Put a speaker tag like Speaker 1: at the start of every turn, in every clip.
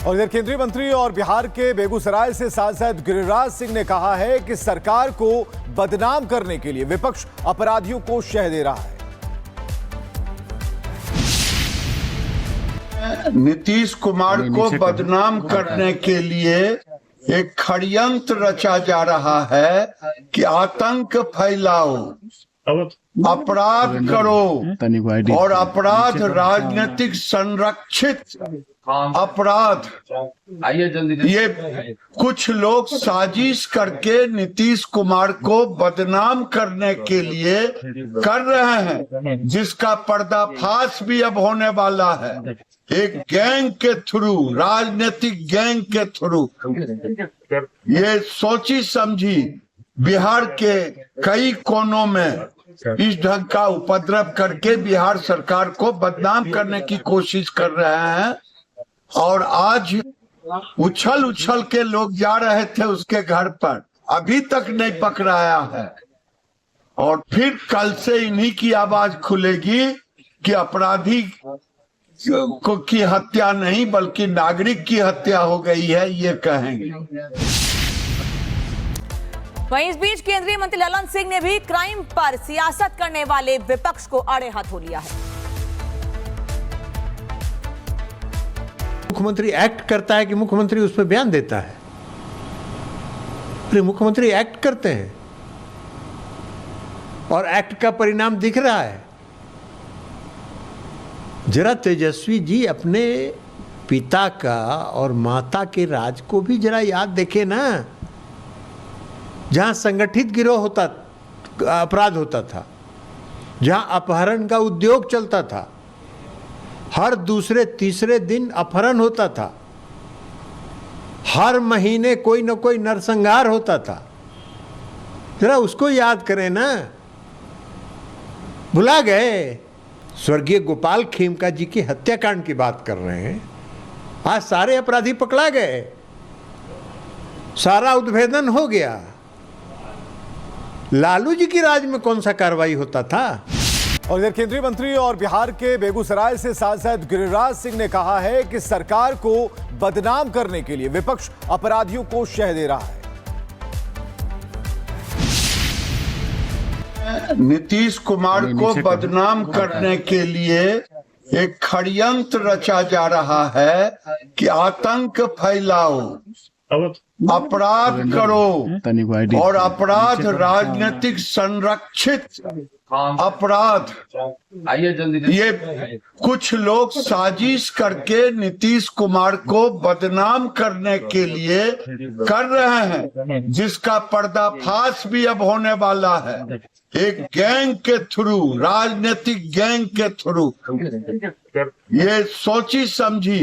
Speaker 1: और इधर केंद्रीय मंत्री और बिहार के बेगूसराय से सांसद गिरिराज सिंह ने कहा है कि सरकार को बदनाम करने के लिए विपक्ष अपराधियों को शह दे रहा है।
Speaker 2: नीतीश कुमार को बदनाम करने के लिए एक षड्यंत्र रचा जा रहा है कि आतंक फैलाओ, अपराध करो और अपराध राजनीतिक संरक्षित अपराध। ये कुछ लोग साजिश करके नीतीश कुमार को बदनाम करने के लिए कर रहे हैं, जिसका पर्दाफाश भी अब होने वाला है। एक गैंग के थ्रू, राजनीतिक गैंग के थ्रू ये सोची समझी बिहार के कई कोनों में इस ढंग का उपद्रव करके बिहार सरकार को बदनाम करने की कोशिश कर रहे हैं। और आज उछल उछल के लोग जा रहे थे उसके घर पर, अभी तक नहीं पकड़ाया है। और फिर कल से इन्हीं की आवाज खुलेगी कि अपराधी की हत्या नहीं बल्कि नागरिक की हत्या हो गई है, ये कहेंगे।
Speaker 3: वहीं इस बीच केंद्रीय मंत्री ललन सिंह ने भी क्राइम पर सियासत करने वाले विपक्ष को आड़े हाथों लिया है।
Speaker 4: मुख्यमंत्री एक्ट करता है कि मुख्यमंत्री उस पर बयान देता है? फिर मुख्यमंत्री एक्ट करते हैं और एक्ट का परिणाम दिख रहा है। जरा तेजस्वी जी अपने पिता का और माता के राज को भी जरा याद देखें ना, जहां संगठित गिरोह होता, अपराध होता था, जहां अपहरण का उद्योग चलता था, हर दूसरे तीसरे दिन अपहरण होता था, हर महीने कोई न कोई नरसंहार होता था। जरा उसको याद करें ना। भुला गए? स्वर्गीय गोपाल खेमका जी की हत्याकांड की बात कर रहे हैं। आज सारे अपराधी पकड़ा गए, सारा उद्भेदन हो गया। लालू जी की राज में कौन सा कार्रवाई होता था?
Speaker 1: और इधर केंद्रीय मंत्री और बिहार के बेगूसराय से सांसद गिरिराज सिंह ने कहा है कि सरकार को बदनाम करने के लिए विपक्ष अपराधियों को शह दे रहा है।
Speaker 2: नीतीश कुमार को बदनाम करने के लिए एक षड्यंत्र रचा जा रहा है कि आतंक फैलाओ, अपराध करो और अपराध राजनीतिक संरक्षित अपराध। ये कुछ लोग साजिश करके नीतीश कुमार को बदनाम करने के लिए कर रहे हैं, जिसका पर्दाफाश भी अब होने वाला है। एक गैंग के थ्रू, राजनीतिक गैंग के थ्रू ये सोची समझी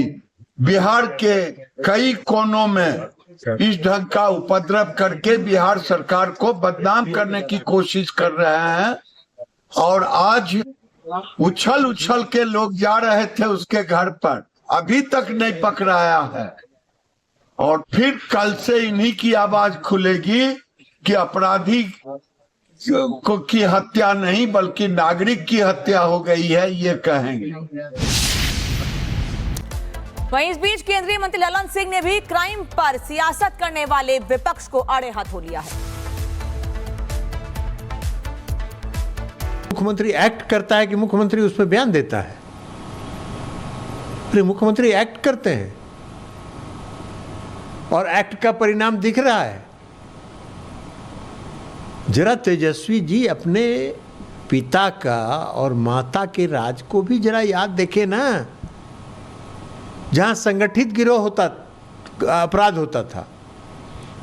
Speaker 2: बिहार के कई कोनों में इस ढंग का उपद्रव करके बिहार सरकार को बदनाम करने की कोशिश कर रहे हैं। और आज उछल उछल के लोग जा रहे थे उसके घर पर, अभी तक नहीं पकड़ाया है। और फिर कल से इन्हीं की आवाज खुलेगी कि अपराधी की हत्या नहीं बल्कि नागरिक की हत्या हो गई है, ये कहेंगे।
Speaker 3: वहीं इस बीच केंद्रीय मंत्री ललन सिंह ने भी क्राइम पर सियासत करने वाले विपक्ष को आड़े हाथों लिया है।
Speaker 4: मुख्यमंत्री एक्ट करता है कि मुख्यमंत्री उस पर बयान देता है? फिर मुख्यमंत्री एक्ट करते हैं और एक्ट का परिणाम दिख रहा है। जरा तेजस्वी जी अपने पिता का और माता के राज को भी जरा याद देखें ना, जहां संगठित गिरोह होता, अपराध होता था,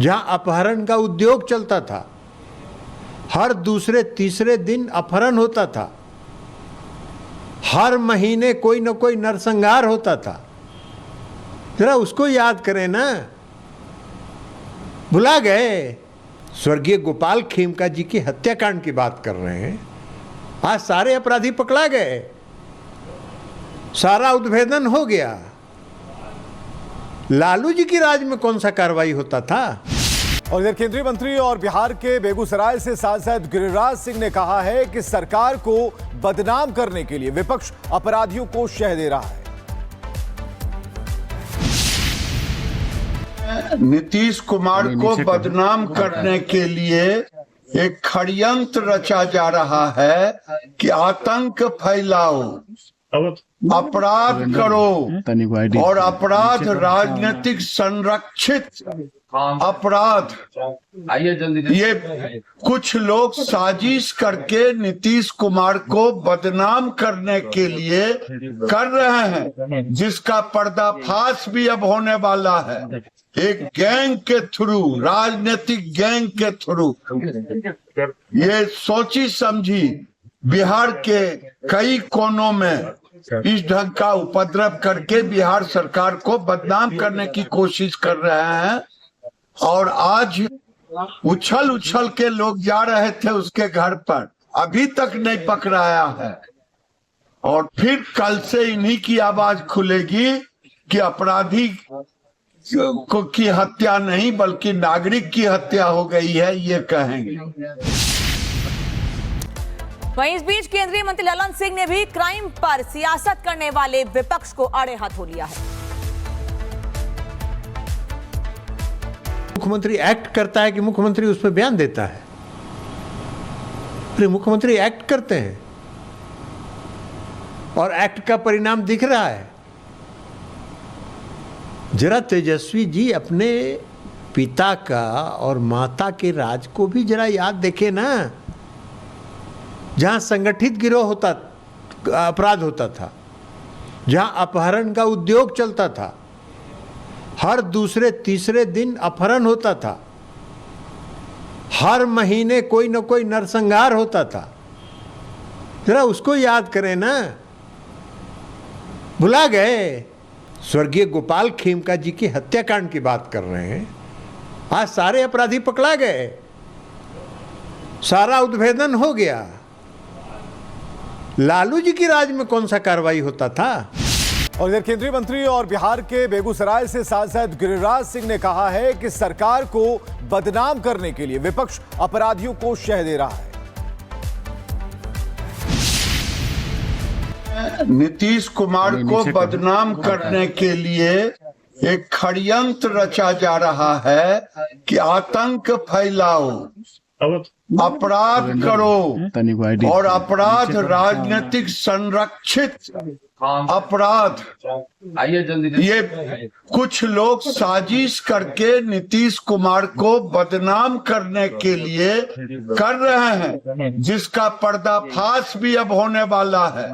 Speaker 4: जहां अपहरण का उद्योग चलता था, हर दूसरे तीसरे दिन अपहरण होता था, हर महीने कोई न कोई नरसंहार होता था। जरा उसको याद करें ना। भुला गए? स्वर्गीय गोपाल खेमका जी की हत्याकांड की बात कर रहे हैं। आज सारे अपराधी पकड़ा गए, सारा उद्भेदन हो गया। लालू जी की राज में कौन सा कार्रवाई होता था?
Speaker 1: और इधर केंद्रीय मंत्री और बिहार के बेगूसराय से सांसद गिरिराज सिंह ने कहा है कि सरकार को बदनाम करने के लिए विपक्ष अपराधियों को शह दे रहा है।
Speaker 2: नीतीश कुमार को बदनाम करने के लिए एक षड्यंत्र रचा जा रहा है कि आतंक फैलाओ, अपराध करो और अपराध राजनीतिक संरक्षित अपराध। ये कुछ लोग साजिश करके नीतीश कुमार को बदनाम करने के लिए कर रहे हैं, जिसका पर्दाफाश भी अब होने वाला है। एक गैंग के थ्रू, राजनीतिक गैंग के थ्रू ये सोची समझी बिहार के कई कोनों में इस ढंग का उपद्रव करके बिहार सरकार को बदनाम करने की कोशिश कर रहे हैं। और आज उछल उछल के लोग जा रहे थे उसके घर पर, अभी तक नहीं पकड़ाया है। और फिर कल से इन्हीं की आवाज खुलेगी कि अपराधी की हत्या नहीं बल्कि नागरिक की हत्या हो गई है, ये कहेंगे।
Speaker 3: वहीं इस बीच केंद्रीय मंत्री ललन सिंह ने भी क्राइम पर सियासत करने वाले विपक्ष को आड़े हाथों लिया है।
Speaker 4: मुख्यमंत्री एक्ट करता है कि मुख्यमंत्री उस पर बयान देता है? अरे मुख्यमंत्री एक्ट करते हैं और एक्ट का परिणाम दिख रहा है। जरा तेजस्वी जी अपने पिता का और माता के राज को भी जरा याद देखें ना, जहां संगठित गिरोह अपराध होता था, जहां अपहरण का उद्योग चलता था, हर दूसरे तीसरे दिन अपहरण होता था, हर महीने कोई न कोई नरसंहार होता था। जरा उसको याद करें ना, भुला गए? स्वर्गीय गोपाल खेमका जी की हत्याकांड की बात कर रहे हैं। आज सारे अपराधी पकड़ा गए, सारा उद्भेदन हो गया। लालू जी की राज में कौन सा कार्रवाई होता था?
Speaker 1: और इधर केंद्रीय मंत्री और बिहार के बेगूसराय से सांसद गिरिराज सिंह ने कहा है कि सरकार को बदनाम करने के लिए विपक्ष अपराधियों को शह दे रहा है।
Speaker 2: नीतीश कुमार को बदनाम करने के लिए एक षड्यंत्र रचा जा रहा है कि आतंक फैलाओ, अपराध करो और अपराध राजनीतिक संरक्षित अपराध। ये कुछ लोग साजिश करके नीतीश कुमार को बदनाम करने के लिए कर रहे हैं, जिसका पर्दाफाश भी अब होने वाला है।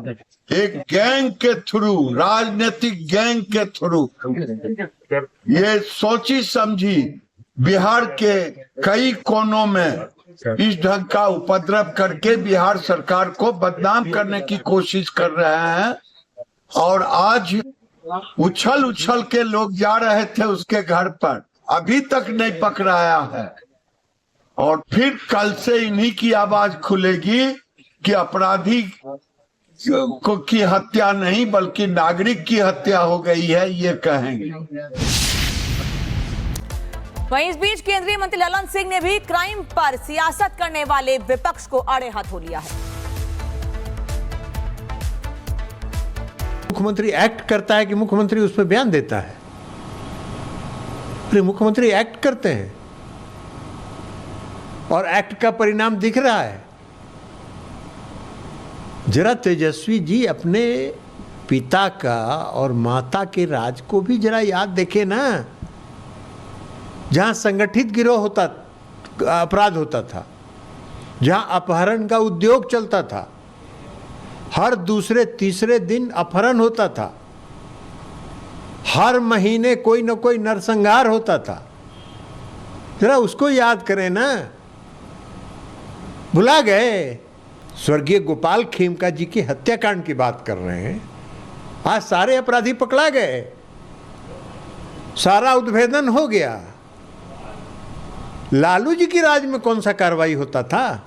Speaker 2: एक गैंग के थ्रू, राजनीतिक गैंग के थ्रू ये सोची समझी बिहार के कई कोनों में इस ढंग का उपद्रव करके बिहार सरकार को बदनाम करने की कोशिश कर रहे हैं। और आज उछल उछल के लोग जा रहे थे उसके घर पर, अभी तक नहीं पकड़ाया है। और फिर कल से इन्हीं की आवाज खुलेगी कि अपराधी की हत्या नहीं बल्कि नागरिक की हत्या हो गई है, ये कहेंगे।
Speaker 3: वहीं इस बीच केंद्रीय मंत्री ललन सिंह ने भी क्राइम पर सियासत करने वाले विपक्ष को आड़े हाथों लिया है।
Speaker 4: मुख्यमंत्री एक्ट करता है कि मुख्यमंत्री उस पर बयान देता है? अरे मुख्यमंत्री एक्ट करते हैं और एक्ट का परिणाम दिख रहा है। जरा तेजस्वी जी अपने पिता का और माता के राज को भी जरा याद देखें ना, जहां संगठित गिरोह अपराध होता था, जहां अपहरण का उद्योग चलता था, हर दूसरे तीसरे दिन अपहरण होता था, हर महीने कोई न कोई नरसंहार होता था। जरा उसको याद करें ना, भुला गए? स्वर्गीय गोपाल खेमका जी की हत्याकांड की बात कर रहे हैं। आज सारे अपराधी पकड़ा गए, सारा उद्भेदन हो गया। लालू जी की राज में कौन सा कार्रवाई होता था?